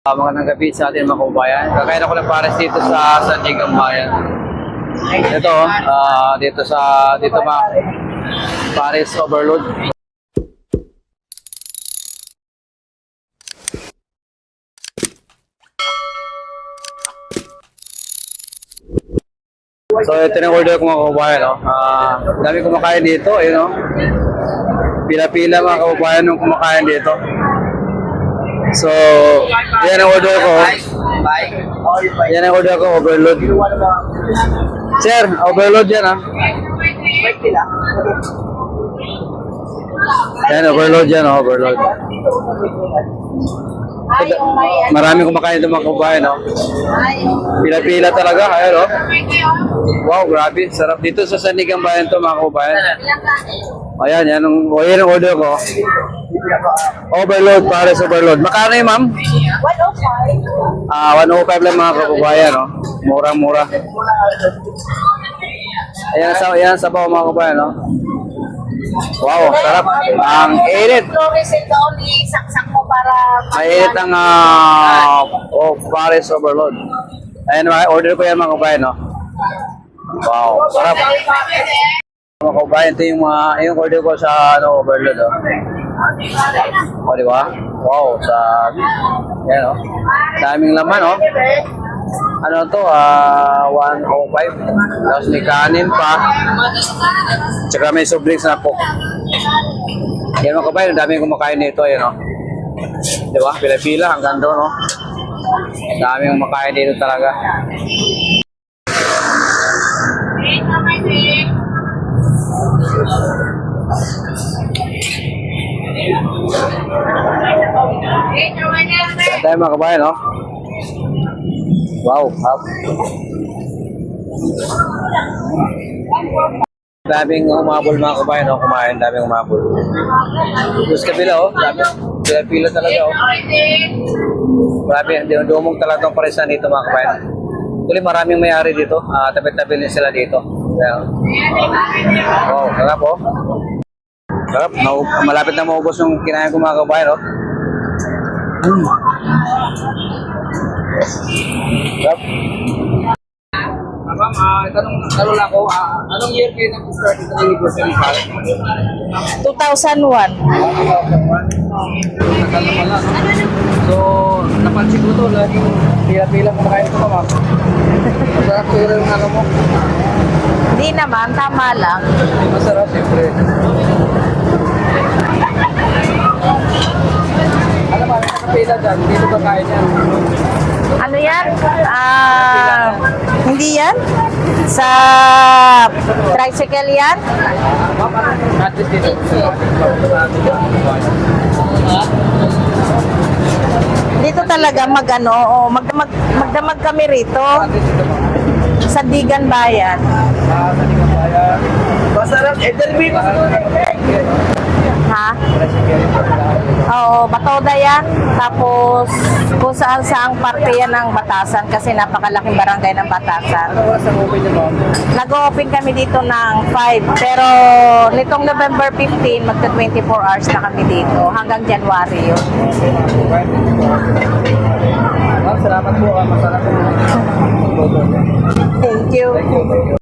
Magandang gabi sa ating mga kababayan. Kakain ako ng pares dito sa Sandigan Bayan. Ito, dito pares overload. So ito na order ko mga kababayan. Dami kumakain dito, ayun o. Pila-pila mga kababayan nung kumakain dito. So, yan ang order ko. Yan ang order ko, overload. Sir, overload yan ha. Yan, overload yan, overload. Maraming kumakain ito mga kababayan, no? Pila-pila talaga, ayun, no? Wow, grabe. Sarap dito sa Sandigan Bayan to mga kababayan. Ayan, yan ang order ko. Overload, pares overload. Makano yun, ma'am? 105. 105 lang mga kababayan, no? Murang-mura. Ayan, sabaw mga kababayan, no? Wow, sarap. Ang init. Mainit ang pares overload. Ayan, order ko yan mga kababayan, no? Wow, sarap. Mga kababayan, ito yung order ko sa overload, no? O, di ba? Wow, yan, no? Daming laman, no? Ano to, 105. Tapos may kanin pa. Tsaka may soft drinks na po. Yan mga kabayan, daming kumakain dito, yan, no? Di ba? Pila-pila hanggang doon, no? Daming kumakain dito talaga. Kaya tayo mga kabayan, no? Wow, hap. Daming umabol mga kabayan, no? Kumain, daming umabol. Tapos kabila, oh. Pila talaga, oh. Grabe, dumong talaga itong paresan dito mga kabayan. Actually, maraming may-ari dito. Tabi-tabi din sila dito. Wow, sarap, oh. Sarap, malapit na maubos yung kinain ko mga kabayan, oh. Sarap. Ma'am, tanong lang ako, anong year kayo nag-start ito ng negosyo ng pares? 2001. Tagal na pala, no? So, napansin ko to, laging pila-pila kumakain ito ka, ma'am. Masarap ko yung ano mo. Hindi naman, tama lang. Masarap, siyempre. Ano ba, may nakapila dyan, dito ba kain yan? Ano yan? Hindi yan? Sa tricycle yan? At least dito. Dito talaga magdamag kami rito. Sandigan Bayan. Sandigan Bayan. Masarap, Edelwin. Ha? Oo, Batoda yan. Tapos kung saan saang parte yan ng Batasan kasi napakalaking barangay ng Batasan. Ano oras ang open niyo, ma'am? Nag-open kami dito ng 5. Pero nitong November 15, magta 24 hours na kami dito. Hanggang January yun. Ma'am, salamat po. Masarap po. Thank you. Thank you.